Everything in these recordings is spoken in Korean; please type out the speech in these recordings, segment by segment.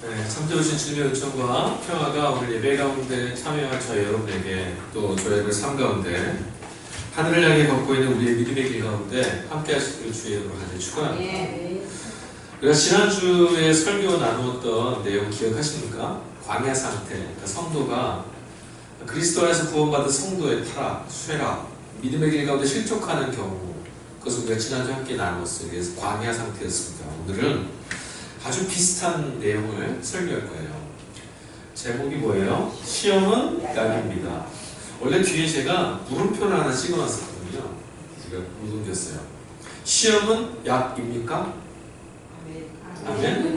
네, 참되오신 주님의 은총과 평화가 오늘 예배 가운데 참여한 저희 여러분에게 또 저희들 삶 가운데 하늘을 향해 걷고 있는 우리의 믿음의 길 가운데 함께 하시기를 주의 이름으로 간절히 축원합니다. 우리가 지난주에 설교 나누었던 내용 기억하십니까? 광야 상태, 그러니까 성도가 그리스도 안에서 구원받은 성도의 타락, 쇠락, 믿음의 길 가운데 실족하는 경우, 그것을 우리가 지난주에 함께 나누었어요. 그래서 광야 상태였습니다. 오늘은 아주 비슷한 내용을 설교할 거예요. 제목이 뭐예요? 시험은 약입니다. 원래 뒤에 제가 물음표를 하나 찍어놨었거든요. 제가 못 옮겼어요. 시험은 약입니까? 아멘.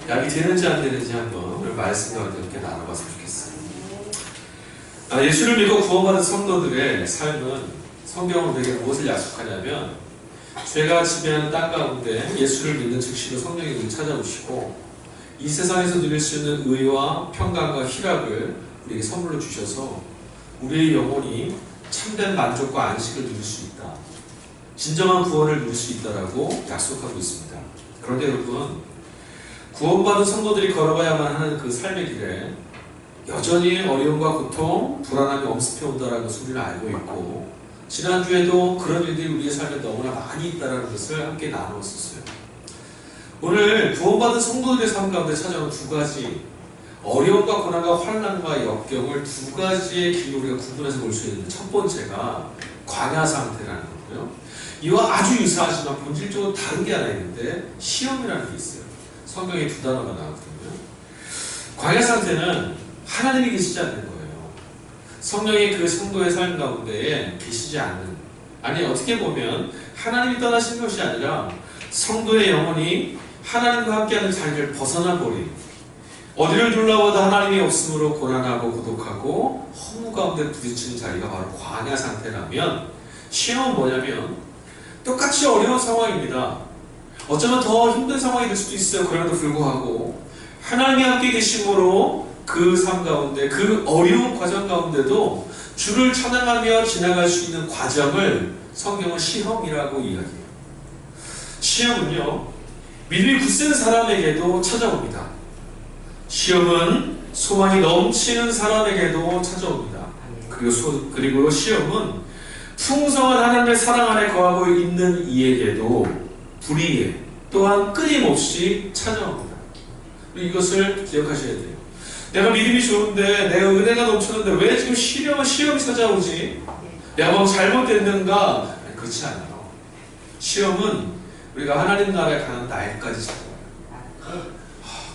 약이 되는지 안 되는지 한번 오늘 말씀과 함께 나눠봤으면 좋겠어요. 예수를 믿고 구원받은 성도들의 삶은 성경은 우리에게 무엇을 약속하냐면 죄가 지배하는 땅 가운데 예수를 믿는 즉시로 성령이 우리를 찾아오시고 이 세상에서 누릴 수 있는 의와 평강과 희락을 우리에게 선물로 주셔서 우리의 영혼이 참된 만족과 안식을 누릴 수 있다. 진정한 구원을 누릴 수 있다라고 약속하고 있습니다. 그런데 여러분, 구원받은 성도들이 걸어가야만 하는 그 삶의 길에 여전히 어려움과 고통, 불안함이 엄습해 온다는 것을 우리는 알고 있고 지난주에도 그런 일들이 우리의 삶에 너무나 많이 있다는 것을 함께 나누었었어요. 오늘 구원받은 성도들의 삶 가운데 찾아오는 두 가지 어려움과 고난과 환난과 역경을 두 가지의 길로 우리가 구분해서 볼 수 있는데 첫 번째가 광야 상태라는 거고요. 이와 아주 유사하지만 본질적으로 다른 게 하나 있는데 시험이라는 게 있어요. 성경에 두 단어가 나오거든요. 광야 상태는 하나님이 계시지 않는 거예요. 성령이 그 성도의 삶 가운데에 계시지 않는, 아니 어떻게 보면 하나님이 떠나신 것이 아니라 성도의 영혼이 하나님과 함께하는 자리를 벗어나 버린, 어디를 둘러봐도 하나님이 없으므로 고난하고 고독하고 허무 가운데 부딪히는 자리가 바로 광야 상태라면, 시험은 뭐냐면 똑같이 어려운 상황입니다. 어쩌면 더 힘든 상황이 될 수도 있어요. 그럼에도 불구하고 하나님이 함께 계심으로 그 삶 가운데, 그 어려운 과정 가운데도 주를 찬양하며 지나갈 수 있는 과정을 성경은 시험이라고 이야기해요. 시험은요, 믿음이 굳센 사람에게도 찾아옵니다. 시험은 소망이 넘치는 사람에게도 찾아옵니다. 그리고 시험은 풍성한 하나님의 사랑 안에 거하고 있는 이에게도 불의에 또한 끊임없이 찾아옵니다. 이것을 기억하셔야 돼요. 내가 믿음이 좋은데, 내가 은혜가 넘쳤는데 왜 지금 시험이 찾아오지? 내가 뭐 잘못됐는가? 아니, 그렇지 않아요. 시험은 우리가 하나님 나라에 가는 날까지 찾아와요.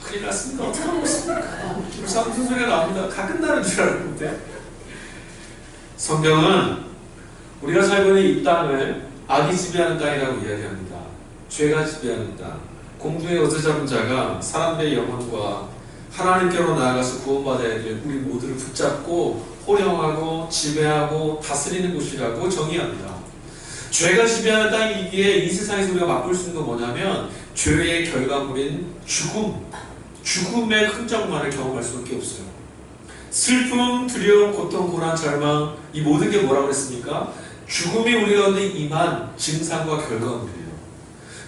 큰일 났습니다. 어떻게 하고 있습니까? 무슨 소리가 나옵니다. 다 끝나는 줄 알았는데. 성경은 우리가 살고 있는 이 땅을 악이 지배하는 땅이라고 이야기합니다. 죄가 지배하는 땅. 공중에 어제잡은 자가 사람들의 영혼과 하나님께로 나아가서 구원받아야 될 우리 모두를 붙잡고 호령하고 지배하고 다스리는 곳이라고 정의합니다. 죄가 지배하는 땅이기에 이 세상에서 우리가 맛볼 수 있는 건 뭐냐면 죄의 결과물인 죽음의 흔적만을 경험할 수밖에 없어요. 슬픔, 두려움, 고통, 고난, 절망, 이 모든 게 뭐라고 했습니까? 죽음이 우리 가운데 임한 증상과 결과물이에요.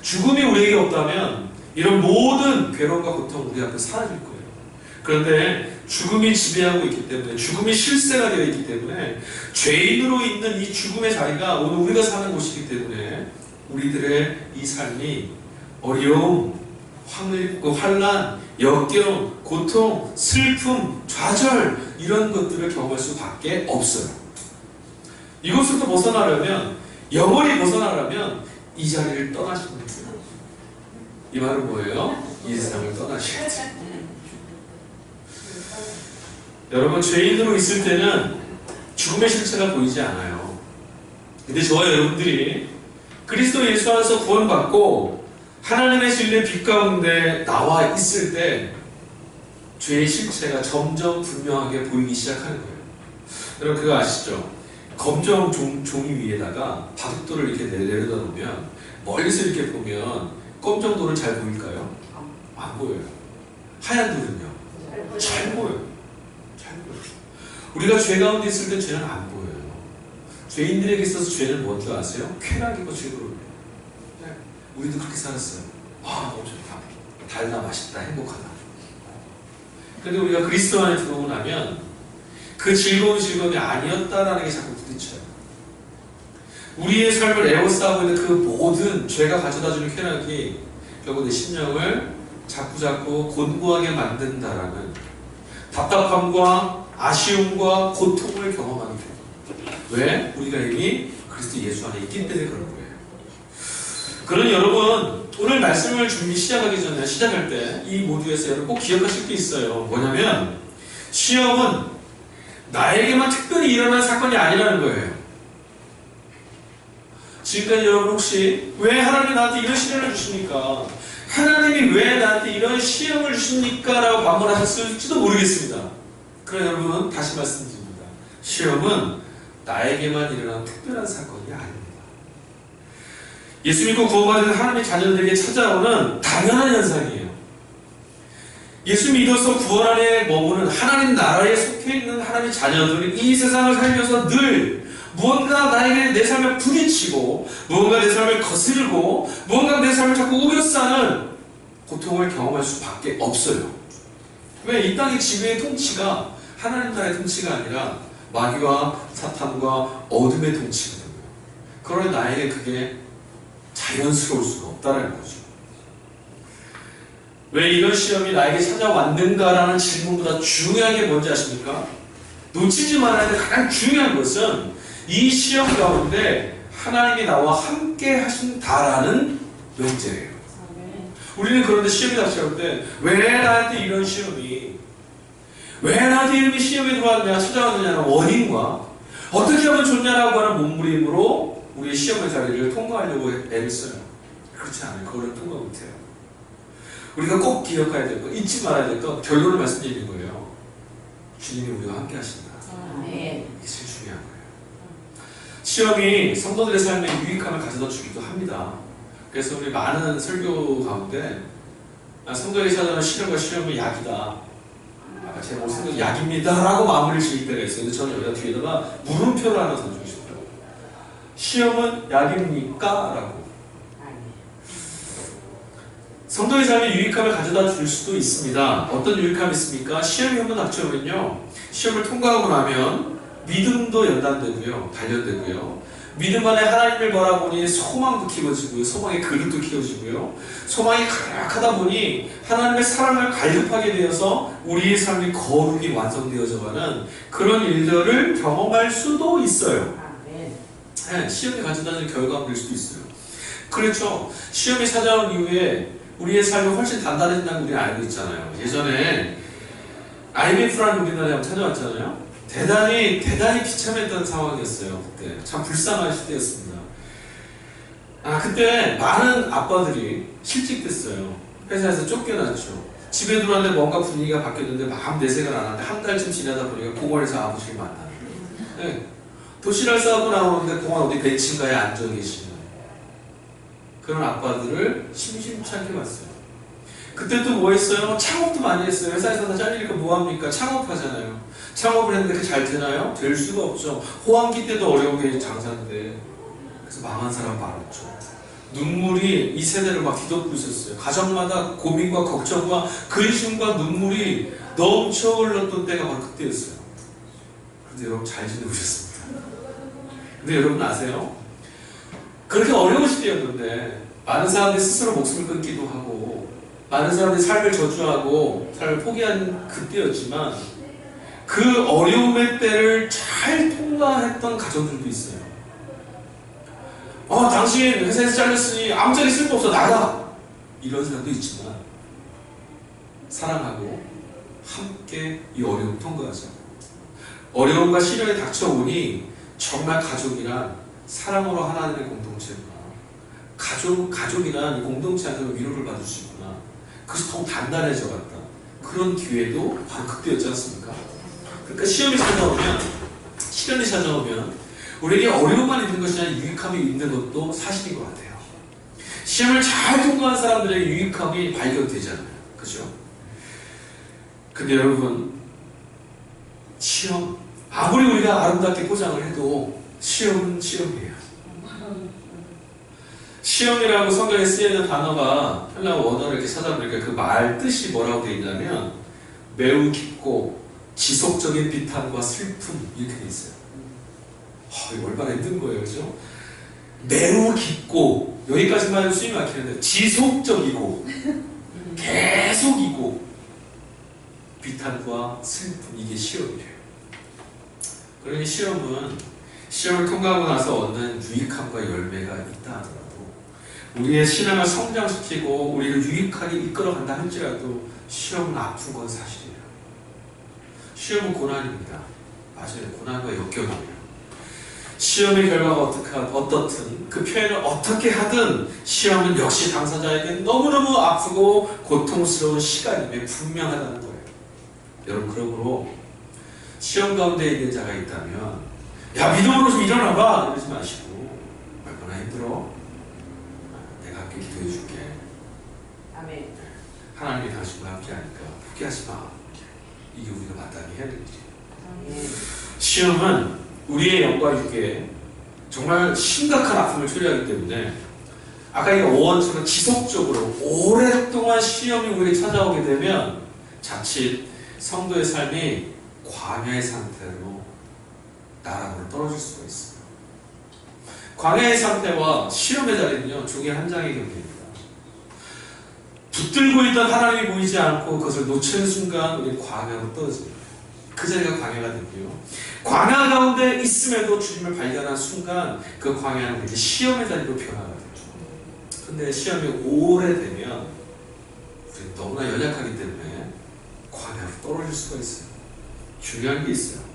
죽음이 우리에게 없다면 이런 모든 괴로움과 고통 우리 앞에 사라질 거예요. 그런데 죽음이 지배하고 있기 때문에, 죽음이 실세가 되어 있기 때문에, 죄인으로 있는 이 죽음의 자리가 오늘 우리가 사는 곳이기 때문에 우리들의 이 삶이 어려움, 환난, 역경, 고통, 슬픔, 좌절, 이런 것들을 경험할 수밖에 없어요. 이곳부터 벗어나려면, 영원히 벗어나려면 이 자리를 떠나시는 거예요. 이 말은 뭐예요? 이 세상을 떠나셔야 돼요. 여러분, 죄인으로 있을 때는 죽음의 실체가 보이지 않아요. 근데 저와 여러분들이 그리스도 예수 안에서 구원받고 하나님의 진리의 빛 가운데 나와 있을 때 죄의 실체가 점점 분명하게 보이기 시작하는 거예요. 여러분, 그거 아시죠? 검정 종이 위에다가 바둑돌을 이렇게 내려다 놓으면 멀리서 이렇게 보면 검정돌은 잘 보일까요? 안 보여요. 하얀 돌은요? 잘 보여요. 우리가 죄 가운데 있을 때 죄는 안 보여요. 죄인들에게 있어서 죄는 뭔지 아세요? 쾌락이고 즐거움이에요. 우리도 그렇게 살았어요. 너무 좋다. 달다, 맛있다, 행복하다. 근데 우리가 그리스도 안에 들어오고 나면 그 즐거운 즐거움이 아니었다라는 게 자꾸 부딪혀요. 우리의 삶을 에워싸고 있는 그 모든 죄가 가져다주는 쾌락이 결국 내 심령을 자꾸자꾸 곤고하게 만든다라는 답답함과 아쉬움과 고통을 경험하게 돼요. 왜? 우리가 이미 그리스도 예수 안에 있기 때문에 그런 거예요. 그러니 여러분, 오늘 말씀을 시작하기 전에, 시작할 때 이 모두에서 여러분 꼭 기억하실 게 있어요. 뭐냐면 시험은 나에게만 특별히 일어난 사건이 아니라는 거예요. 지금까지 여러분 혹시 왜 하나님이 나한테 이런 시련을 주십니까? 하나님이 왜 나한테 이런 시험을 주십니까? 라고 반문하셨을지도 모르겠습니다. 그러나 여러분 다시 말씀드립니다. 시험은 나에게만 일어난 특별한 사건이 아닙니다. 예수 믿고 구원받은 하나님의 자녀들에게 찾아오는 당연한 현상이에요. 예수 믿어서 구원 안에 머무는 하나님 나라에 속해 있는 하나님의 자녀들이 이 세상을 살면서 늘 무언가 나에게 내 삶을 부딪히고 무언가 내 삶을 거스르고 무언가 내 삶을 자꾸 우겨싸는 고통을 경험할 수밖에 없어요. 왜? 이 땅의 지배의 통치가 하나님 나라의 통치가 아니라 마귀와 사탄과 어둠의 통치거든요. 그러니 나에게 그게 자연스러울 수가 없다는 거죠. 왜 이런 시험이 나에게 찾아왔는가라는 질문보다 중요한 게 뭔지 아십니까? 놓치지 말아야 될 가장 중요한 것은 이 시험 가운데 하나님이 나와 함께 하신다라는 명제예요. 우리는 그런데 시험이 닥쳐올 때 왜 나한테 이런 시험이, 왜 나한테 이렇게 시험이 들어왔느냐 찾아왔느냐는 원인과 어떻게 하면 좋냐라고 하는 몸부림으로 우리의 시험의 자리를 통과하려고 애를 써요. 그렇지 않아요. 그거는 통과 못해요. 우리가 꼭 기억해야 될 것, 잊지 말아야 될 것, 결론을 말씀드리는 거예요. 주님이 우리와 함께 하신다. 이게 제일 중요한 거예요. 시험이 성도들의 삶에 유익함을 가져다 주기도 합니다. 그래서 우리 많은 설교 가운데 성도에게 찾아오는 시련과 시험은 약이다. 제 목소리는 약입니다 라고 마무리를 지을 때가 있어요. 근데 저는 여기다 뒤에다가 물음표를 하나 던지고 싶어요. 시험은 약입니까? 라고. 성도의 삶에 유익함을 가져다 줄 수도 있습니다. 어떤 유익함이 있습니까? 시험이 한번 닥쳐오면요, 시험을 통과하고 나면 믿음도 연단되고요, 단련되고요, 믿음 안에 하나님을 바라보니 소망도 키워지고요, 소망의 그릇도 키워지고요, 소망이 가득하다 보니 하나님의 사랑을 갈급하게 되어서 우리의 삶이 거룩이 완성되어져가는 그런 일들을 경험할 수도 있어요. 네, 시험이 가져다주는 결과물일 수도 있어요. 그렇죠. 시험이 찾아온 이후에 우리의 삶이 훨씬 단단해진다는 걸 우리는 알고 있잖아요. 예전에 IMF라는 우리나라에 한번 찾아왔잖아요. 대단히 비참했던 상황이었어요. 그때 참 불쌍한 시대였습니다. 그때 많은 아빠들이 실직됐어요. 회사에서 쫓겨났죠. 집에 들어왔는데 뭔가 분위기가 바뀌었는데 마음 내색을 안 하는데 한 달쯤 지나다 보니까 공원에서 아버지를 만나요. 네. 도시락 싸고 나오는데 공원 어디 벤치인가에 앉아 계시는 그런 아빠들을 심심치 않게 봤어요. 그때 또 뭐 했어요? 창업도 많이 했어요. 회사에서 다 잘리니까 뭐 합니까? 창업하잖아요. 창업을 했는데 그게 잘 되나요? 될 수가 없죠. 호황기 때도 어려운 게 장사인데. 그래서 망한 사람 많았죠. 눈물이 이 세대를 막 뒤덮고 있었어요. 가정마다 고민과 걱정과 근심과 눈물이 넘쳐 흘렀던 때가 바로 그때였어요. 그런데 여러분 잘 지내고 있었습니다. 근데 여러분 아세요? 그렇게 어려운 시대였는데 많은 사람들이 스스로 목숨을 끊기도 하고 많은 사람들이 삶을 저주하고 삶을 포기한 그때였지만 그 어려움의 때를 잘 통과했던 가정들도 있어요. 당신 회사에서 잘렸으니 아무짝에 쓸모 없어 나가! 이런 사람도 있지만 사랑하고 함께 이 어려움 통과하자. 어려움과 시련이 닥쳐오니 정말 가족이란 사랑으로 하나님의 공동체구나. 가족이란 이 공동체 안에서 위로를 받을 수 있구나. 그래서 더욱 단단해져 갔다. 그런 기회도 바로 그때였지 않습니까? 그러니까 시련이 찾아오면 우리에게 어려움만 있는 것이 아니라 유익함이 있는 것도 사실인 것 같아요. 시험을 잘 통과한 사람들에게 유익함이 발견되잖아요. 그죠? 근데 여러분, 시험, 아무리 우리가 아름답게 포장을 해도 시험은 시험이에요. 시험이라고 성경에 쓰여있는 단어가 헬라어 원어를 이렇게 찾아보니까 그 말 뜻이 뭐라고 되어 있냐면 매우 깊고 지속적인 비탄과 슬픔 이렇게 되어 있어요. 이거 얼마나 힘든 거예요, 그죠? 매우 깊고 여기까지만 해도 숨이 막히는데 지속적이고 계속이고 비탄과 슬픔 이게 시험이래요. 그러니 시험을 통과하고 나서 얻는 유익함과 열매가 있다 하더라도 우리의 신앙을 성장시키고 우리를 유익하게 이끌어간다 할지라도 시험은 아픈 건 사실이에요. 시험은 고난입니다. 맞아요. 고난과 역경이에요. 시험의 결과가 어떻든 그 표현을 어떻게 하든 시험은 역시 당사자에게 너무너무 아프고 고통스러운 시간임에 분명하다는 거예요. 여러분, 그러므로 시험 가운데 있는 자가 있다면 야, 믿음으로 좀 일어나봐 이러지 마시고 얼마나 힘들어? 내가 함께 기도해 줄게. 아멘. 하나님이 당신과 함께 하니까 포기하지 마. 이게 우리가 마땅히 해야 될 일이에요. 시험은 우리의 영과 육에 정말 심각한 아픔을 초래하기 때문에 아까 이 어원처럼 지속적으로 오랫동안 시험이 우리에게 찾아오게 되면 자칫 성도의 삶이 광야의 상태로 나락으로 떨어질 수가 있어요. 광야의 상태와 시험의 자리는요, 종이 한 장의 경계입니다. 붙들고 있던 하나님이 보이지 않고 그것을 놓치는 순간 우리는 광야로 떨어집니다. 그 자리가 광야가 되고요. 광야 가운데 있음에도 주님을 발견한 순간 그 광야는 이렇게 시험의 자리로 변화가 되죠. 근데 시험이 오래되면 우리는 너무나 연약하기 때문에 광야로 떨어질 수가 있어요. 중요한 게 있어요.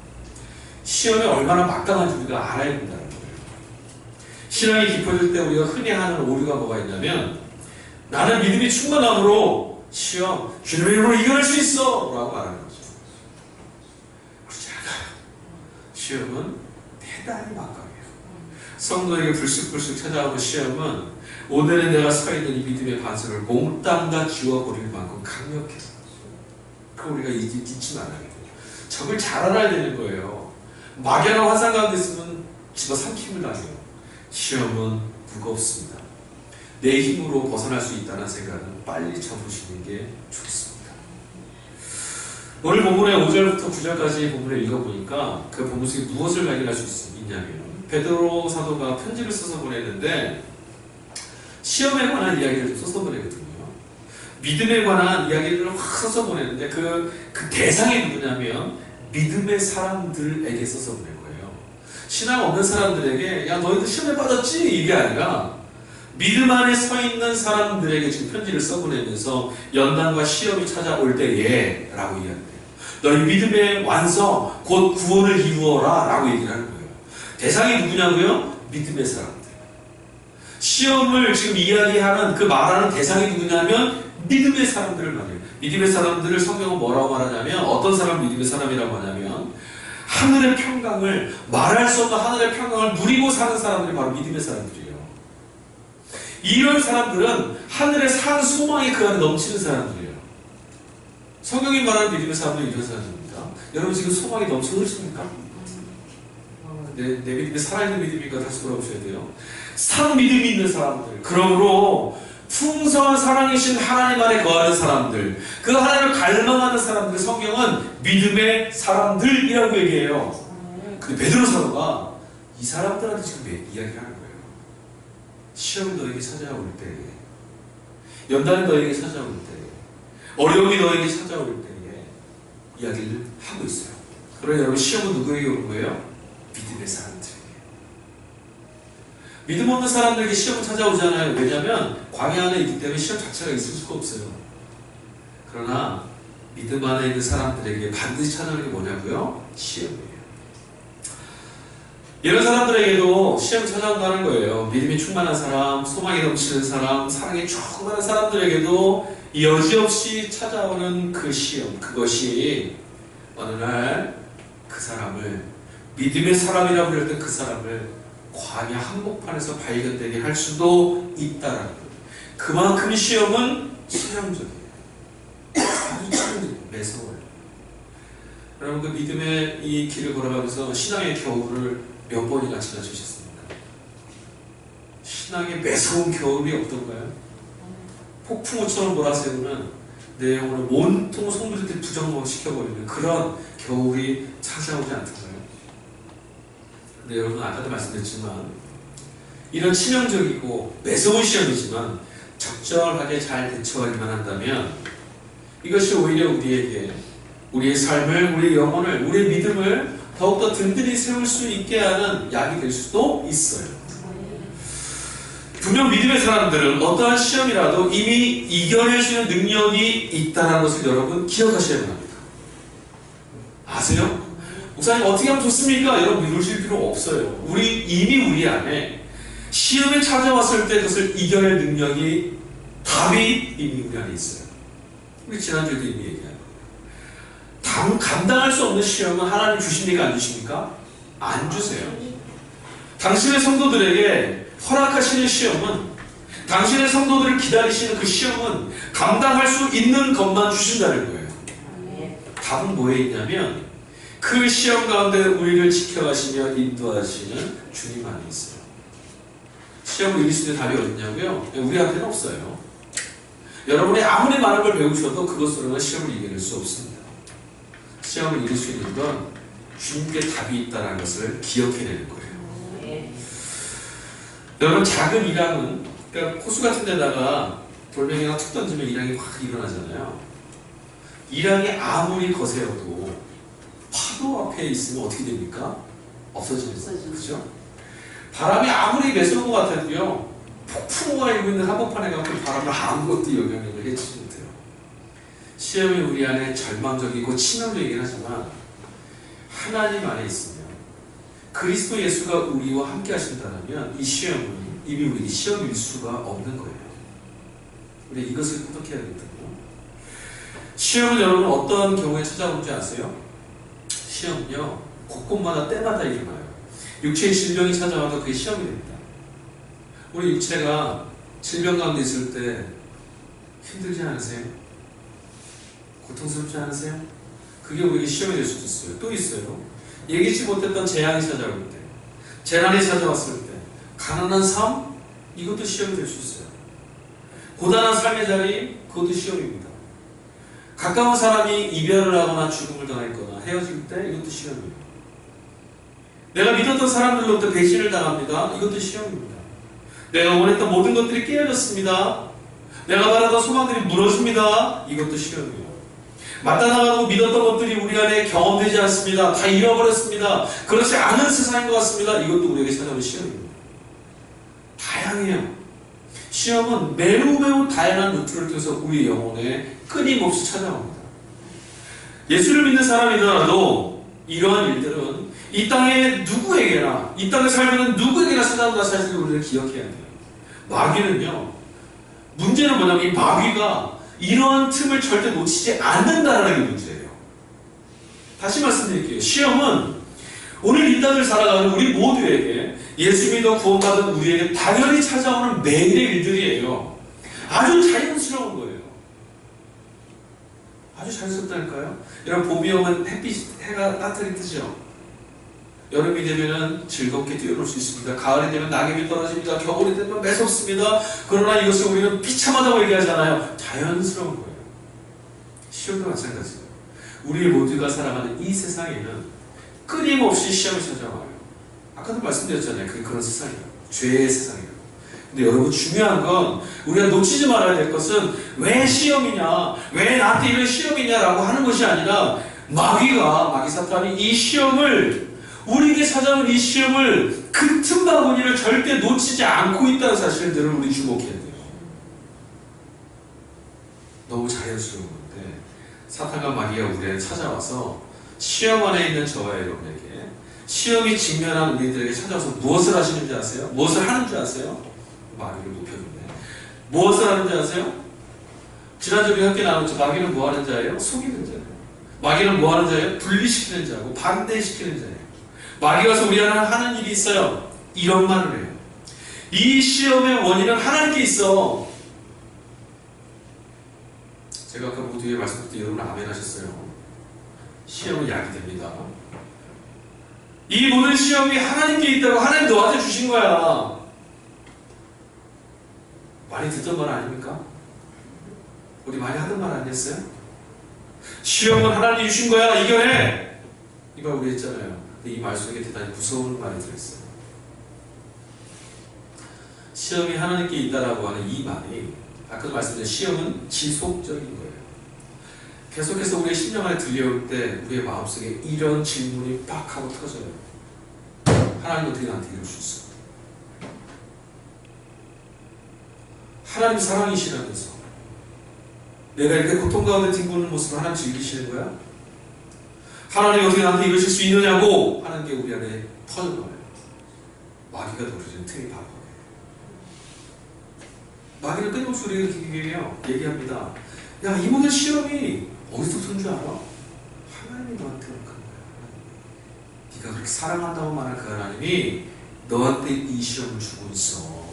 시험이 얼마나 막강한지 우리가 알아야 된다는 거예요. 신앙이 깊어질 때 우리가 흔히 하는 오류가 뭐가 있냐면 나는 믿음이 충만함으로 시험, 주님의 이름으로 이겨낼 수 있어! 라고 말하는 거죠. 그렇지 않아요. 시험은 대단히 막강해요. 성도에게 불쑥불쑥 찾아오는 시험은 오늘은 내가 서 있는 이 믿음의 반석을 몽땅 다 지워버릴 만큼 강력해서 그걸 우리가 잊지 말아야 돼요. 적을 잘 알아야 되는 거예요. 막연한 환상 가운데 있으면 집어삼킴을 당해요. 시험은 무겁습니다. 내 힘으로 벗어날 수 있다는 생각은 빨리 접으시는 게 좋습니다. 오늘 본문의 5절부터 9절까지 본문을 읽어보니까 그 본문 속에 무엇을 발견할 수 있냐면 베드로 사도가 편지를 써서 보냈는데 시험에 관한 이야기를 좀 써서 보내거든요. 믿음에 관한 이야기를 확 써서 보냈는데 그 대상이 누구냐면 믿음의 사람들에게 써서 보낸 거예요. 신앙 없는 사람들에게 야 너희들 시험에 빠졌지? 이게 아니라 믿음 안에 서 있는 사람들에게 지금 편지를 써보내면서 연단과 시험이 찾아올 때에 라고 이야기해요. 너희 믿음의 완성 곧 구원을 이루어라 라고 얘기를 하는 거예요. 대상이 누구냐고요? 믿음의 사람들. 시험을 지금 이야기하는 그 말하는 대상이 누구냐면 믿음의 사람들을 말해요. 믿음의 사람들을 성경은 뭐라고 말하냐면 어떤 사람을 믿음의 사람이라고 하냐면 하늘의 평강을 말할 수 없는 하늘의 평강을 누리고 사는 사람들이 바로 믿음의 사람들이에요. 이런 사람들은 하늘의 산 소망이 그 안에 넘치는 사람들이에요. 성경이 말하는 믿음의 사람들은 이런 사람들입니다. 여러분 지금 소망이 넘쳐 흐르십니까? 내 믿음이 살아있는 믿음인가 다시 돌아보셔야 돼요. 산 믿음이 있는 사람들. 그러므로 풍성한 사랑이신 하나님 안에 거하는 사람들, 그 하나님을 갈망하는 사람들, 성경은 믿음의 사람들이라고 얘기해요. 근데 베드로 사도가 이 사람들한테 지금 이야기를 하는 거예요. 시험이 너에게 찾아올 때에, 연단이 너에게 찾아올 때에, 어려움이 너에게 찾아올 때에 이야기를 하고 있어요. 그러나 여러분 시험은 누구에게 오는 거예요? 믿음의 사람들에게. 믿음 없는 사람들에게 시험은 찾아오잖아요. 왜냐하면 광야 안에 있기 때문에 시험 자체가 있을 수가 없어요. 그러나 믿음 안에 있는 사람들에게 반드시 찾아오는 게 뭐냐고요? 시험이에요. 이런 사람들에게도 시험이 찾아온다는 거예요. 믿음이 충만한 사람, 소망이 넘치는 사람, 사랑이 충만한 사람들에게도 여지없이 찾아오는 그 시험, 그것이 어느 날 그 사람을 믿음의 사람이라고 불렸던 그 사람을 광야 한복판에서 발견되게 할 수도 있다라는 거예요. 그만큼 시험은 치명적이에요. 아주 치명적이에요. 매서워요. 여러분 그 믿음의 이 길을 걸어가면서 신앙의 겨울을 몇 번이나 지나주셨습니까? 신앙의 매서운 겨울이 없던가요? 폭풍우처럼 몰아세우는 내 영혼을 온통 송두리째 부정시켜버리는 그런 겨울이 찾아오지 않던가요? 근데 여러분 아까도 말씀드렸지만 이런 치명적이고 매서운 시험이지만 적절하게 잘 대처하기만 한다면 이것이 오히려 우리에게 우리의 삶을, 우리의 영혼을, 우리의 믿음을 더욱더 든든히 세울 수 있게 하는 약이 될 수도 있어요. 분명 믿음의 사람들은 어떠한 시험이라도 이미 이겨낼 수 있는 능력이 있다는 것을 여러분 기억하셔야 합니다. 아세요? 목사님 어떻게 하면 좋습니까? 여러분 이러실 필요 없어요. 이미 우리 안에 시험이 찾아왔을 때 그것을 이겨낼 능력이 답이 이미 우리 안에 있어요. 우리 지난주에도 이미 얘기한 거예요. 감당할 수 없는 시험은 하나님 주십니까? 안 주십니까? 안 주세요. 당신의 성도들에게 허락하시는 시험은, 당신의 성도들을 기다리시는 그 시험은 감당할 수 있는 것만 주신다는 거예요. 답은 뭐에 있냐면 그 시험 가운데 우리를 지켜가시며 인도하시는 주님 안에 있어요. 시험을 이길 수 있는 답이 어딨냐고요? 우리한테는 없어요. 여러분이 아무리 많은 걸 배우셔도 그것으로는 시험을 이겨낼 수 없습니다. 시험을 이길 수 있는 건 주님께 답이 있다는 것을 기억해내는 거예요. 여러분 작은 일항은, 그러니까 호수 같은 데다가 돌멩이가 툭 던지면 일항이 확 일어나잖아요. 일항이 아무리 거세어도 파도 앞에 있으면 어떻게 됩니까? 없어집니다. 그죠? 바람이 아무리 매서운 것 같아도요, 폭풍우가 일고 있는 한복판에 가서 바람을 아무것도 영향력을 해치지 못해요. 시험이 우리 안에 절망적이고 치명적이긴 하지만 하나님 안에 있으면 그리스도 예수가 우리와 함께 하신다면 이 시험은 이미 우리 시험일 수가 없는 거예요. 우리 이것을 어떻게 해야 된다고요? 시험은 여러분 어떤 경우에 찾아오는지 아세요? 시험은요 곳곳마다 때마다 일어나요. 육체의 질병이 찾아와도 그게 시험이 됩니다. 우리 육체가 질병 가운데 있을 때 힘들지 않으세요? 고통스럽지 않으세요? 그게 우리에게 시험이 될 수도 있어요. 또 있어요. 예기치 못했던 재앙이 찾아올 때, 재난이 찾아왔을 때, 가난한 삶? 이것도 시험이 될 수 있어요. 고단한 삶의 자리? 그것도 시험입니다. 가까운 사람이 이별을 하거나 죽음을 당했거나 헤어질 때 이것도 시험입니다. 내가 믿었던 사람들로부터 배신을 당합니다. 이것도 시험입니다. 내가 원했던 모든 것들이 깨어졌습니다. 내가 바라던 소망들이 무너집니다. 이것도 시험이에요. 마땅하고 믿었던 것들이 우리 안에 경험되지 않습니다. 다 잃어버렸습니다. 그렇지 않은 세상인 것 같습니다. 이것도 우리에게 찾아오는 시험입니다. 다양해요. 시험은 매우 다양한 루트를 통해서 우리 영혼에 끊임없이 찾아옵니다. 예수를 믿는 사람이더라도 이러한 일들은 이 땅에 누구에게나, 이 땅에 살면 누구에게나 찾아온다 사실을 우리는 기억해야 돼요. 마귀는요, 문제는 뭐냐면 이 마귀가 이러한 틈을 절대 놓치지 않는다는 게 문제예요. 다시 말씀드릴게요. 시험은 오늘 이 땅을 살아가는 우리 모두에게, 예수 믿어 구원받은 우리에게 당연히 찾아오는 매일의 일들이에요. 아주 자연스러운 거예요. 아주 자연스럽다니까요. 여러분 봄이 오면 해가 따뜻하게 뜨죠. 여름이 되면 즐겁게 뛰어놀 수 있습니다. 가을이 되면 낙엽이 떨어집니다. 겨울이 되면 매섭습니다. 그러나 이것을 우리는 비참하다고 얘기하잖아요. 자연스러운 거예요. 시험도 마찬가지예요. 우리 모두가 살아가는 이 세상에는 끊임없이 시험이 찾아와요. 아까도 말씀드렸잖아요. 그게 그런 세상이에요. 죄의 세상이에요. 근데 여러분 중요한 건 우리가 놓치지 말아야 될 것은 왜 시험이냐, 왜 나한테 이런 시험이냐라고 하는 것이 아니라 마귀 사탄이 이 시험을, 우리에게 찾아오는 이 시험을, 그 틈바구니를 절대 놓치지 않고 있다는 사실들을 우리 주목해야 돼요. 너무 자연스러운 건데 사탄과 마귀가 우리에게 찾아와서 시험 안에 있는 저와 여러분에게, 시험이 직면한 우리들에게 찾아와서 무엇을 하시는지 아세요? 무엇을 하는지 아세요? 마귀를 높여줬네. 무엇을 하는지 아세요? 지난주에 우리 함께 나눴죠. 마귀는 뭐 하는 자예요? 속이는 자예요. 마귀는 뭐 하는 자예요? 분리시키는 자고 반대시키는 자예요. 마귀가 와서 우리 안에 하는 일이 있어요. 이런 말을 해요. 이 시험의 원인은 하나님께 있어. 제가 아까 모두에 말씀드릴 때 여러분 아멘 하셨어요. 시험은 약이 됩니다. 이 모든 시험이 하나님께 있다고 하나님 너한테 주신 거야. 많이 듣던 말 아닙니까? 우리 많이 하던 말 아니었어요? 시험은 하나님이 주신 거야, 이겨내! 이 말 우리 했잖아요. 근데 이 말 속에 대단히 무서운 말이 들어있어요. 시험이 하나님께 있다라고 하는 이 말이, 아까도 말씀드린 시험은 지속적인 거예요. 계속해서 우리의 심령 안에 들려올 때 우리의 마음속에 이런 질문이 빡 하고 터져요. 하나님 어떻게 나한테 이럴 수 있어? 하나님 사랑이시라면서 내가 이렇게 고통 가운데 뒹구는 모습을 하나님 즐기시는 거야? 하나님 어떻게 나한테 이러실 수 있느냐고 하는 게 우리 안에 터져 나와요. 마귀가 노려지는 틈이 바로 마귀는 끊임없이 우리에게 얘기합니다. 야, 이번에 시험이 어디서 든 줄 알아? 하나님이 너한테 그런 거야. 네가 그렇게 사랑한다고 말할 그 하나님이 너한테 이 시험을 주고 있어.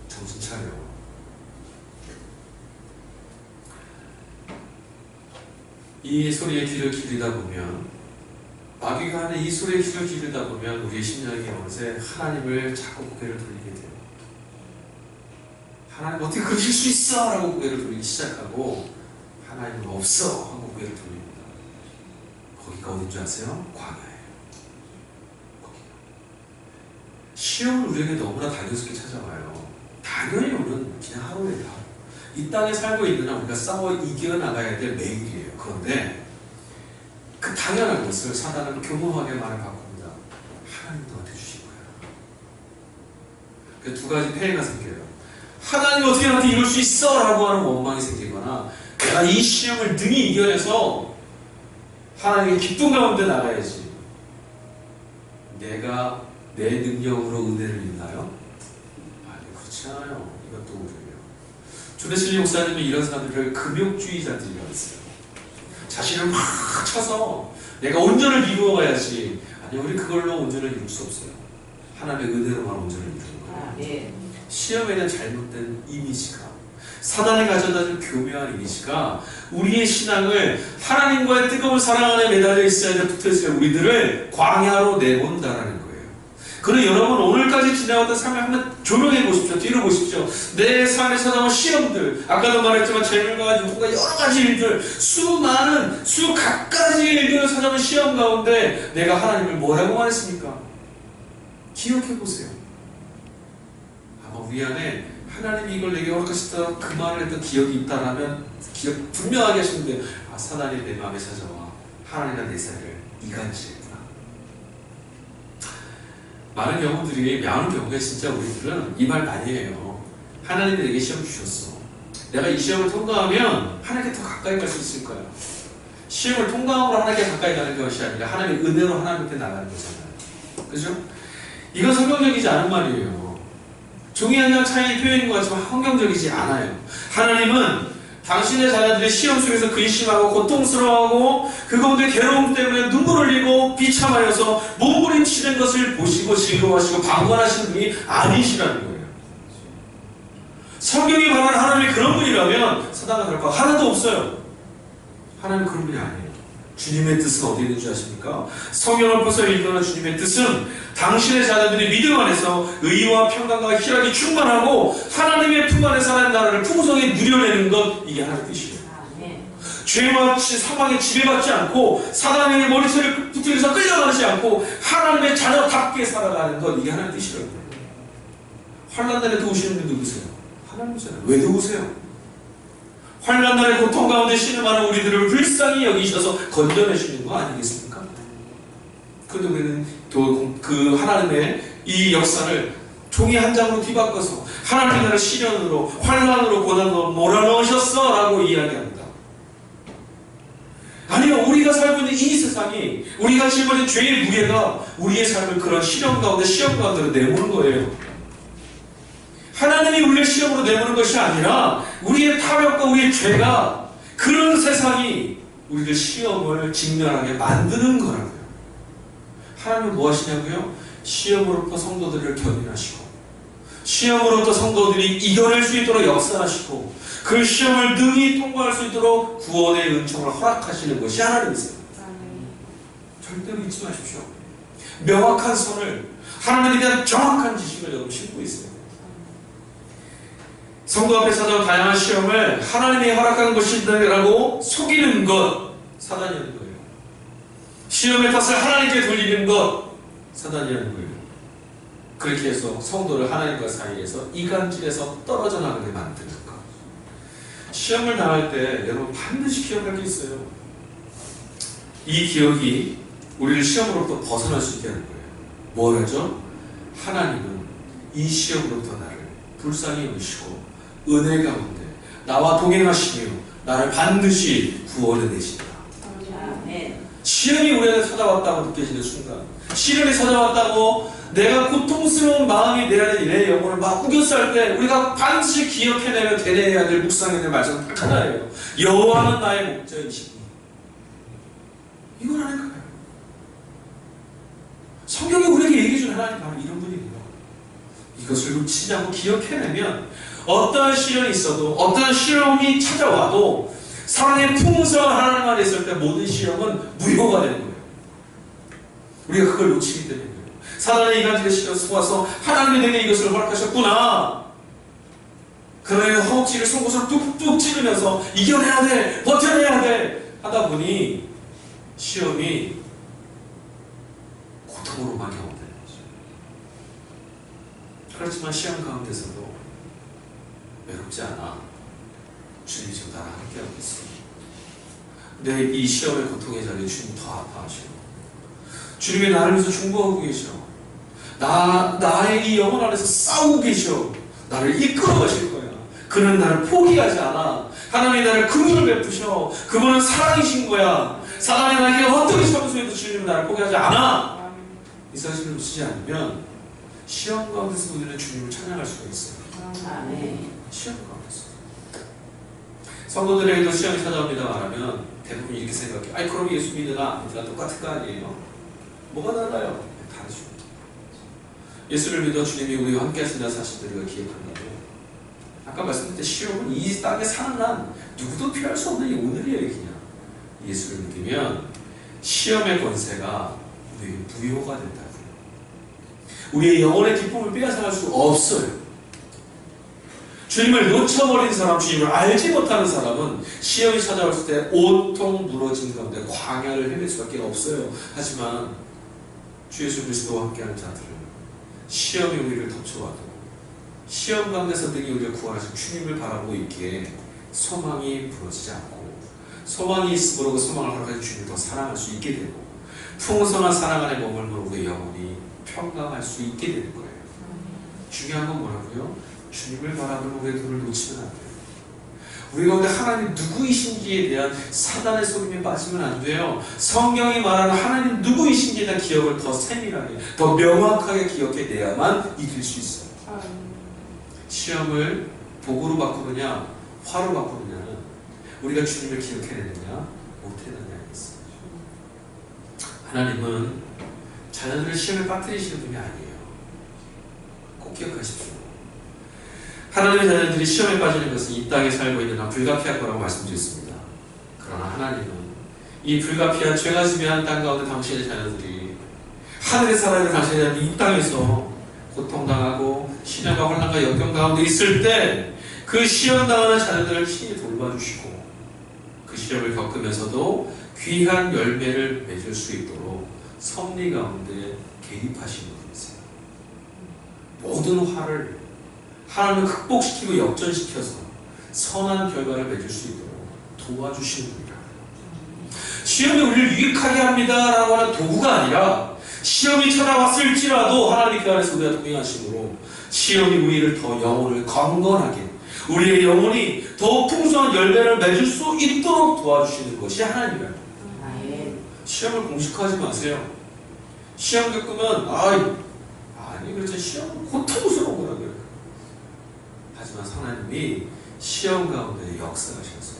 정신 차려. 이 소리에 귀를 기울이다 보면, 마귀가 하는 이 소리에 귀를 기울이다 보면 우리의 심령이 어느새 하나님을 자꾸 고개를 돌리게 돼요. 하나님 어떻게 그러실 수 있어? 라고 고개를 돌리기 시작하고, 하나님은 없어! 하고 고개를 돌립니다. 거기가 어딘 줄 아세요? 광야예요. 거기가. 시험은 우리에게 너무나 당연스럽게 찾아와요. 당연히 오는 그냥 하루예요. 이 땅에 살고 있는 한 우리가 싸워 이겨나가야 될 매일이에요. 그런데 그 당연한 것을 사단은 교묘하게 말을 바꿉니다. 하나님 너한테 주신 거야. 그 두 가지 폐해가 생겨요. 하나님 어떻게 나한테 이럴 수 있어? 라고 하는 원망이 생기거나, 내가 이 시험을 능히 이겨내서 하나님의 기쁨 가운데 나가야지. 내가 내 능력으로 은혜를 입나요? 아니, 그렇지 않아요. 이것도 오류예요. 조대실리 목사님이 이런 사람들을 금욕주의자들이라고 했어요. 자신을 막 쳐서 내가 온전을 이루어가야지. 아니, 우리 그걸로 온전을 이룰 수 없어요. 하나님의 은혜로만 온전을 이루는 거예요. 네. 시험에 대한 잘못된 이미지가, 사단이 가져다준 교묘한 이미지가 우리의 신앙을 하나님과의 뜨거운 사랑 안에 매달려 있어야 돼, 붙어 있어야 우리들을 광야로 내본다라는 거예요. 그럼 여러분, 오늘까지 지나왔던 삶을 한번 조명해 보십시오. 뒤로 보십시오. 내 삶에 찾아온 시험들, 아까도 말했지만 재물과 누군가 여러 가지 일들, 수많은 수각가지 일들을 찾아온 시험 가운데 내가 하나님을 뭐라고 말했습니까? 기억해 보세요. 우리 안에 하나님이 이걸 내게 허락하시다 그 말을 했던 기억이 있다라면 기억 분명하게 하시는데, 아, 사단이 내 마음에 찾아와 하나님과 내 사이를 이간질했구나. 많은 경우가 진짜 우리들은 이 말 많이 해요. 하나님이 내게 시험 주셨어. 내가 이 시험을 통과하면 하나님께 더 가까이 갈 수 있을 거야. 시험을 통과함으로 하나님께 가까이 가는 것이 아니라 하나님의 은혜로 하나님께 나가는 거잖아요. 그죠? 이건 성경적이지 않은 말이에요. 종이 한 장 차이의 표현인 것 같지만 환경적이지 않아요. 하나님은 당신의 자녀들이 시험 속에서 근심하고 고통스러워하고 그 가운데 괴로움 때문에 눈물 흘리고 비참하여서 몸부림치는 것을 보시고 즐거워하시고 방관하시는 분이 아니시라는 거예요. 성경이 말하는 하나님이 그런 분이라면 사단과 다를 바 하나도 없어요. 하나님은 그런 분이 아니에요. 주님의 뜻은 어디 있는 줄 아십니까? 성경을 펴서 읽는 주님의 뜻은 당신의 자녀들이 믿음 안에서 의와 평강과 희락이 충만하고 하나님의 품 안에서 하나님 나라를 풍성히 누려내는 것, 이게 하나님의 뜻이에요. 죄와 사망에 지배받지 않고 사단에게 머리채를 붙들려서 끌려가지 않고 하나님의 자녀답게 살아가는 것, 이게 하나님의 뜻이라고요. 환난 날에 도우시는 분 누구세요? 하나님이잖아요. 왜 도우세요? 환난 날의 고통 가운데 신음하는 우리들을 불쌍히 여기셔서 건져내시는 거 아니겠습니까? 그런데 우리는 또 그 하나님의 이 역사를 종이 한 장으로 뒤바꿔서 하나님의 나라를 시련으로, 환난으로, 고난으로 몰아넣으셨어 라고 이야기합니다. 아니요, 우리가 살고 있는 이 세상이, 우리가 짊어진 죄의 무게가 우리의 삶을 그런 시험 가운데로 내모는 거예요. 하나님이 우리를 시험으로 내모는 것이 아니라 우리의 타협과 우리의 죄가, 그런 세상이 우리를 시험을 직면하게 만드는 거라고요. 하나님은 뭐 하시냐고요? 시험으로부터 성도들을 견인하시고 시험으로부터 성도들이 이겨낼 수 있도록 역사하시고 그 시험을 능히 통과할 수 있도록 구원의 은총을 허락하시는 것이 하나님이세요. 절대로 잊지 마십시오. 명확한 선을, 하나님에 대한 정확한 지식을 여러분 신고 있어요. 성도 앞에 찾아온 다양한 시험을 하나님이 허락한 것이라고 속이는 것, 사단이 하는 거예요. 시험의 탓을 하나님께 돌리는 것, 사단이 하는 거예요. 그렇게 해서 성도를 하나님과 사이에서 이간질에서 떨어져 나가게 만드는 것. 시험을 당할 때 여러분 반드시 기억할 게 있어요. 이 기억이 우리를 시험으로부터 벗어날 수 있게 하는 거예요. 뭐라죠? 하나님은 이 시험으로부터 나를 불쌍히 여기시고 은혜 가운데 나와 동행하시며 나를 반드시 구원해내신다. 아멘. 시련이 우리에게 찾아왔다고 느껴지는 순간, 시련이 찾아왔다고 내가 고통스러운 마음이 내 영혼을 막 우겨쌀 때 우리가 반드시 기억해내며 되뇌어야 될 묵상해야 될 말씀 딱 하나예요. 여호와는 나의 목자이시니. 이건 아닐까요? 성경이 우리에게 얘기해준 하나님 바로 이런 분이에요. 이것을 놓치지 않고 기억해내면 어떠한 시련이 있어도 어떠한 시험이 찾아와도 사랑의 풍성한 하나님 안에 있을 때 모든 시험은 무효가 되는 거예요. 우리가 그걸 놓치기 때문에 사단의 이간질에 속아서 하나님이 내게 이것을 허락하셨구나. 그러면 허벅지를 송곳으로 뚝뚝 찌르면서 이겨내야 돼, 버텨내야 돼 하다 보니 시험이 고통으로만 경험되는 거죠. 그렇지만 시험 가운데서도 외롭지 않아. 주님이 지금 나랑 함께하고 있어. 내 이 시험의 고통의 자리에 주님이 더 아파하시고 주님이 나를 위해서 중보하고 계셔. 나의 이 영혼 안에서 싸우고 계셔. 나를 이끌어 가실 거야. 그는 나를 포기하지 않아. 하나님이 나를 긍휼을 베푸셔. 그분은 사랑이신 거야. 사단이 나에게 어떻게 청소해도 주님은 나를 포기하지 않아. 이 사실을 놓치지 않으면 시험 가운데서 우리는 주님을 찬양할 수가 있어요. 아멘. 시험 가운데서 성도들에게도 시험이 찾아옵니다 말하면 대부분 이렇게 생각해요. 아니 그럼 예수 믿으나 안 믿으나 똑같은 거 아니에요? 뭐가 달라요? 다르죠. 예수를 믿어 주님이 우리와 함께 하신다는 사실들을 우리가 기억한다면 아까 말씀드린 시험은 이 땅에 사는 한 누구도 피할 수 없는 이 오늘이에요. 그냥 예수를 믿으면 시험의 권세가 우리에게 무효가 된다고요. 우리의 영혼의 기쁨을 빼앗아갈 수 없어요. 주님을 놓쳐버린 사람, 주님을 알지 못하는 사람은 시험이 찾아왔을 때 온통 무너진 가운데 광야를 헤맬 수밖에 없어요. 하지만 주 예수 그리스도와 함께하는 자들은 시험이 우리를 덮쳐와도 시험 가운데서 등이 우리를 구원하신 주님을 바라보고 있기에 소망이 부러지지 않고 소망이 있으므로 그 소망을 허락하신 주님을 더 사랑할 수 있게 되고 풍성한 사랑 안에 머물므로 우리의 영혼이 평강할 수 있게 되는 거예요. 중요한 건 뭐라고요? 주님을 바라보는 우리의 눈을 놓치면 안 돼요. 우리 가운데 하나님 누구이신지에 대한 사단의 속임에 빠지면 안 돼요. 성경이 말하는 하나님 누구이신지에 대한 기억을 더 세밀하게, 더 명확하게 기억해내야만 이길 수 있어요. 시험을 복으로 바꾸느냐, 화로 바꾸느냐는 우리가 주님을 기억해내느냐, 못해내느냐에 있어요. 하나님은 자녀들을 시험에 빠뜨리시는 분이 아니에요. 꼭 기억하십시오. 하나님의 자녀들이 시험에 빠지는 것은 이 땅에 살고 있는 한 불가피할 거라고 말씀드렸습니다. 그러나 하나님은 이 불가피한 죄가 지배한 땅 가운데 당신의 자녀들이 하늘에 살아야 될 당신의 자녀들이 이 땅에서 고통당하고 시련과 환난과 역경 가운데 있을 때 그 시험당하는 자녀들을 친히 돌봐주시고 그 시험을 겪으면서도 귀한 열매를 맺을 수 있도록 섭리 가운데 개입하시는 분이세요. 모든 화를 하나님을 극복시키고 역전시켜서 선한 결과를 맺을 수 있도록 도와주시는 분이다. 시험이 우리를 유익하게 합니다라고 하는 도구가 아니라 시험이 찾아왔을지라도 하나님의 그 안에서 우리가 동행하심으로 시험이 우리를 더 영혼을 강건하게 우리의 영혼이 더 풍성한 열매를 맺을 수 있도록 도와주시는 것이 하나님이에요. 시험을 공식화하지 마세요. 시험 겪으면 아니 그렇죠. 시험은 고통스러운 거라고요. 하지만 하나님이 시험 가운데 역사하셔서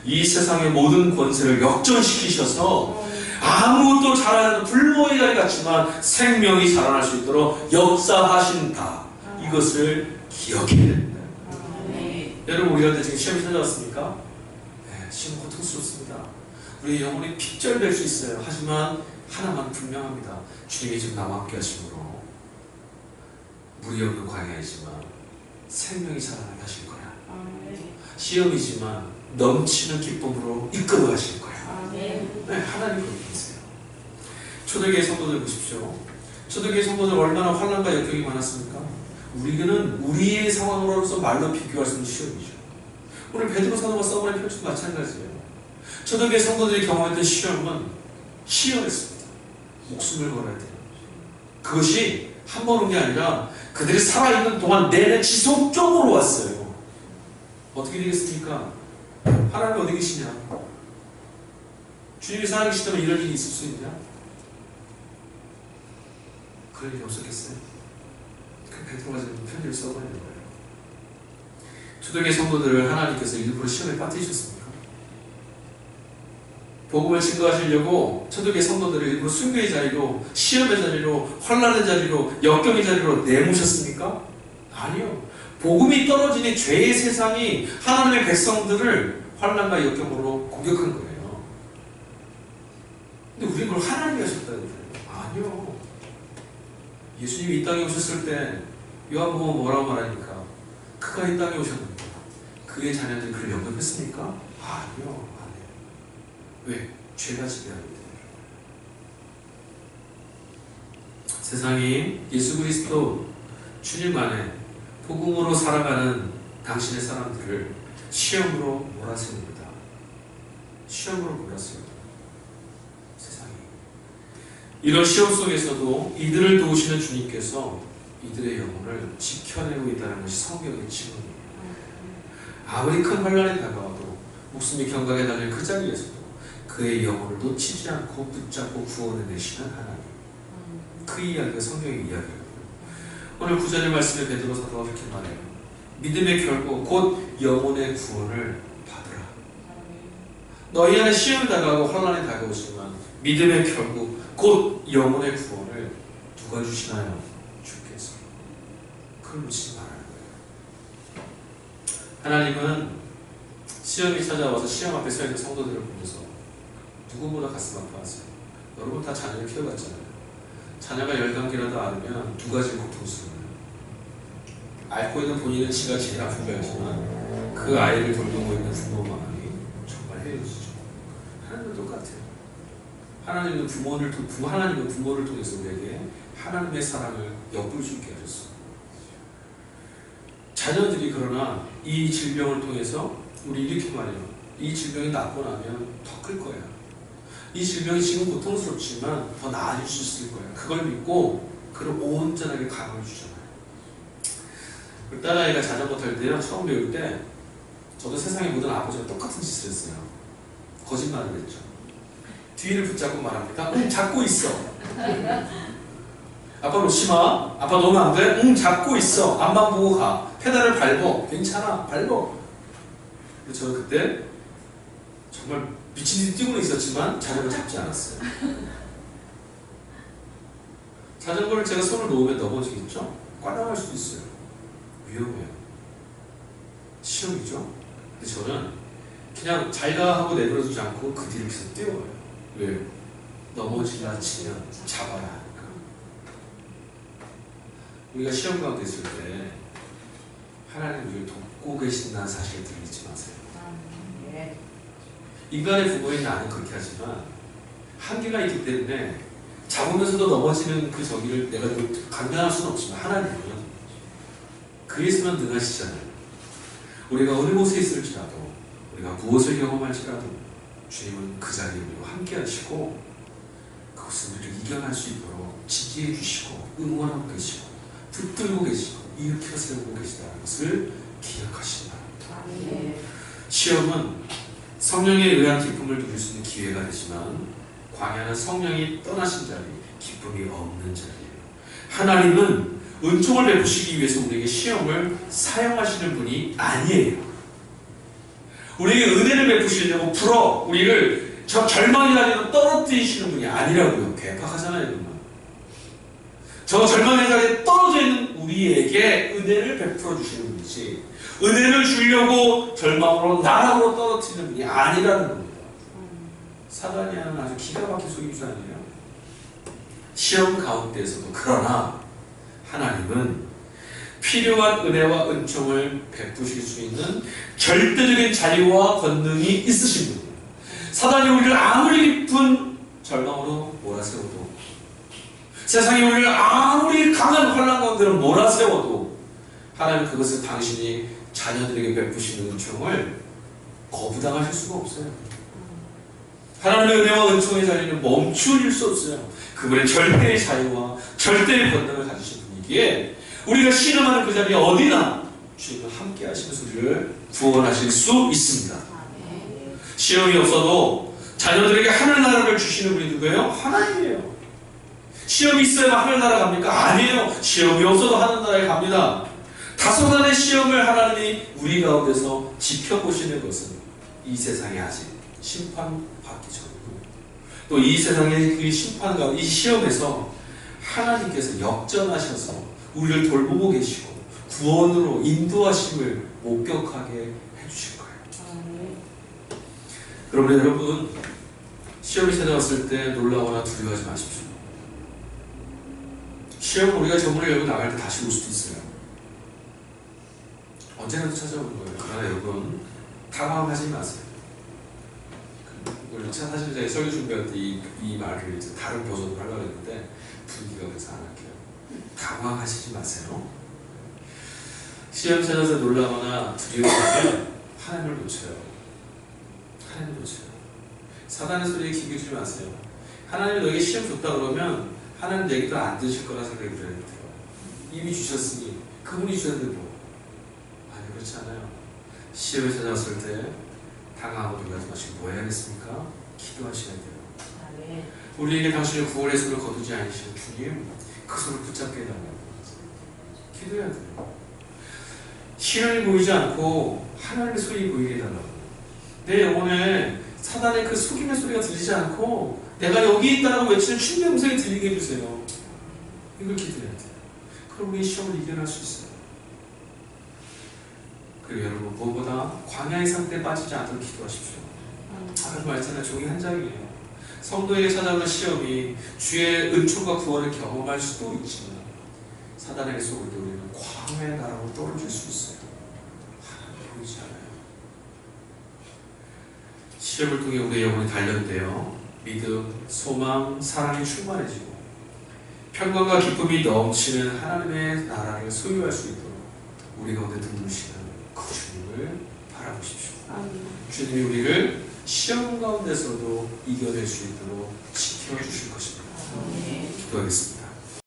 이 세상의 모든 권세를 역전시키셔서 아무것도 잘하는 불모의 자리 같지만 생명이 자라날 수 있도록 역사하신다. 이것을 기억해야 됩니다. 여러분 우리한테 지금 시험이 찾아왔습니까? 네, 시험 고통스럽습니다. 우리 영혼이 핏절될 수 있어요. 하지만 하나만 분명합니다. 주님이 지금 나와 함께 하심으로 물이 없는 광야이지만 생명이 살아나게 하실 거야. 아멘. 시험이지만 넘치는 기쁨으로 이끌어 가실 거야. 아멘. 네, 하나님 그렇게 하세요. 초대교회 성도들 보십시오. 초대교회 성도들 얼마나 환난과 역경이 많았습니까? 우리는 우리의 상황으로서 말로 비교할 수 있는 시험이죠. 오늘 베드로 사도가 써버린 편지도 마찬가지예요. 초대교회 성도들이 경험했던 시험은 시험했습니다. 목숨을 걸어야 돼요. 그것이 한 번 온 게 아니라 그들이 살아있는 동안 내내 지속적으로 왔어요. 어떻게 되겠습니까? 하나님 어디 계시냐? 주님이 살아계시다면 이런 일이 있을 수 있냐? 그럴 일이 없었겠어요? 그 베드로가 지금 편지를 써버리는 거예요. 초대교회 성도들을 하나님께서 일부러 시험에 빠뜨리셨습니까? 복음을 증거하시려고 초대교회 성도들을 일부러 순교의 자리로, 시험의 자리로, 환난의 자리로, 역경의 자리로 내모셨습니까? 아니요. 복음이 떨어지니 죄의 세상이 하나님의 백성들을 환난과 역경으로 공격한 거예요. 근데 우리는 그걸 하나님이 하셨다는 거예요. 아니요. 예수님이 이 땅에 오셨을 때 요한복음 뭐라고 말하니까 그가 이 땅에 오셨는데 그의 자녀들이 그를 영접했습니까? 아니요. 왜? 죄가 지배하기 때문에. 세상이 예수 그리스도 주님 안에 복음으로 살아가는 당신의 사람들을 시험으로 몰아세웁니다. 시험으로 몰아세웁니다. 세상이. 이런 시험 속에서도 이들을 도우시는 주님께서 이들의 영혼을 지켜내고 있다는 것이 성경의 증언이에요. 아무리 큰 환난이 다가와도 목숨이 경각에 달린 그 자리에서도 그의 영혼을 놓치지 않고 붙잡고 구원해내시는 하나님. 그 이야기가 성경의 이야기예요. 오늘 구절의 말씀에 베드로 사도가 그렇게 말해요. 믿음의 결국 곧 영혼의 구원을 받으라. 너희 안에 시험이 다가오고 환난이 다가오지만 믿음의 결국 곧 영혼의 구원을 누가 주시나요? 주께서. 그걸 놓치지 말아야 돼요. 하나님은 시험이 찾아와서 시험 앞에 서 있는 성도들을 보면서 누구보다 가슴 아파하세요. 여러분 다 자녀를 키워봤잖아요. 자녀가 10감기라도 앓으면 두 가지 고통스러워요. 앓고 있는 본인은 지가 제일 아픈 거였지만 그 아이를 돌보고 있는 부모 마음이 정말 헤어지죠. 하나님은 똑같아요. 하나님은 부모를 통해서 우리에게 하나님의 사랑을 엿볼 수 있게 하셨어요. 자녀들이 그러나 이 질병을 통해서 우리 이렇게 말해요. 이 질병이 낫고 나면 더 클 거야. 이 질병이 지금 고통스럽지만 더 나아질 수 있을 거야. 그걸 믿고 그를 온전하게 감을 주잖아요. 우리 딸아이가 자전거 탈 때요. 처음 배울 때 저도 세상의 모든 아버지가 똑같은 짓을 했어요. 거짓말을 했죠. 뒤를 붙잡고 말합니다. 잡고 있어. 아빠 놓지 마. 아빠 놓으면 안 돼. 잡고 있어. 앞만 보고 가. 페달을 밟어. 괜찮아. 밟어. 그래서 저는 그때 정말 미친 듯이 뛰고는 있었지만 자전거 잡지 않았어요. 자전거를 제가 손을 놓으면 넘어지겠죠? 꽈당할 수도 있어요. 위험해요. 시험이죠? 근데 저는 그냥 잘가 하고 내버려두지 않고 그 뒤를 계속 뛰어가요. 왜? 넘어지려 치면 잡아야 하니까. 우리가 시험 가운데 있을 때 하나님 우리를 돕고 계신다는 사실을 들리지 마세요. 인간의 부모인 나는 그렇게 하지만 한계가 있기 때문에 잡으면서도 넘어지는 그 저기를 내가 감당할 수는 없지만 하나님은 그에서만 능하시잖아요. 우리가 어느 곳에 있을지라도 우리가 무엇을 경험할지라도 주님은 그 자리에 우리와 함께 하시고 그것을 우리를 이겨낼 수 있도록 지지해 주시고 응원하고 계시고 붙들고 계시고 일으켜 세우고 계시다는 것을 기억하시기 바랍니다. 시험은 성령에 의한 기쁨을 누릴 수 있는 기회가 되지만 광야는 성령이 떠나신 자리, 기쁨이 없는 자리예요. 하나님은 은총을 베푸시기 위해서 우리에게 시험을 사용하시는 분이 아니에요. 우리에게 은혜를 베푸시려고 풀어 우리를 저 절망이라도 떨어뜨리시는 분이 아니라고요. 괴팍하잖아요. 정말. 저 절망의 자리에 떨어져 있는 우리에게 은혜를 베풀어 주시는 분이지 은혜를 주려고 절망으로 나락으로 떨어뜨리는 분이 아니라는 겁니다. 사단이 하는 아주 기가 막힌 속임수 아니에요? 시험 가운데에서도 그러나 하나님은 필요한 은혜와 은총을 베푸실 수 있는 절대적인 자유와 권능이 있으신 분. 사단이 우리를 아무리 깊은 절망으로 몰아세워도, 세상이 우리를 아무리 강한 환난 가운데로 몰아세워도 하나님 그것을 당신이 자녀들에게 베푸시는 은총을 거부당하실 수가 없어요. 하나님의 은혜와 은총의 자리는 멈출 수 없어요. 그분의 절대의 자유와 절대의 권능을 가지신 분이기에 우리가 신음하는 그 자리에 어디나 주님과 함께 하시면서 우리를 구원하실 수 있습니다. 시험이 없어도 자녀들에게 하늘나라를 주시는 분이 누구예요? 하나님이에요. 시험이 있어야 하늘나라 갑니까? 아니에요. 시험이 없어도 하늘나라에 갑니다. 다소간의 시험을 하나님이 우리 가운데서 지켜보시는 것은 이 세상에 아직 심판받기 전이고, 또 이 세상의 그 심판과 이 시험에서 하나님께서 역전하셔서 우리를 돌보고 계시고 구원으로 인도하심을 목격하게 해주실 거예요. 그러면 여러분, 시험이 찾아왔을 때 놀라거나 두려워하지 마십시오. 시험은 우리가 저문을 열고 나갈 때 다시 올 수도 있어요. 언제나 찾아오는 거예요. 그러나 여러분, 당황하지 마세요. 원래 사실 제가 설교 준비할 때 이 말을 이제 다른 버전으로 하려고 했는데 분위기가 그래서 안 할게요. 당황하시지 마세요. 시험 찾아서 놀라거나 두려워하면 하나님을 놓쳐요. 하나님을 놓쳐요. 사단의 소리에 귀 기울이지 마세요. 하나님이 너에게 시험 줬다 그러면 하나님 얘기도 안 들으실 거라 생각이 들어요. 이미 주셨으니 그분이 주셨는데 뭐. 아니, 그렇지 않아요. 시험을 찾아왔을 때 당황하고 놀라지 마시고 뭐 해야겠습니까? 기도하셔야 돼요. 우리에게 당신의 구원의 손을 거두지 않으신 주님, 그 손을 붙잡게 해달라고 기도해야 돼요. 신을 보이지 않고 하나님의 손이 보이게 해달라고. 내 영혼에 사단의 그 속임의 소리가 들리지 않고 내가 여기 있다라고 외치는 주님의 음성이 들리게 해주세요. 이걸 기도해야 돼요. 그럼 우리 시험을 이겨낼 수 있어요. 그리고 여러분, 무엇보다 광야의 상태에 빠지지 않도록 기도하십시오. 아까도 말했잖아요. 종이 한 장이에요. 성도에게 찾아오는 시험이 주의 은총과 구원을 경험할 수도 있지만 사단에게 속을 때 우리는 광야의 나라로 떨어질 수 있어요. 하나님 보이지 않아요. 시험을 통해 우리의 영혼이 단련되어 믿음, 소망, 사랑이 충만해지고 평강과 기쁨이 넘치는 하나님의 나라를 소유할 수 있도록 우리 가운데 드무시는 그 주님을 바라보십시오. 주님이 우리를 시험 가운데서도 이겨낼 수 있도록 지켜주실 것입니다. 기도하겠습니다.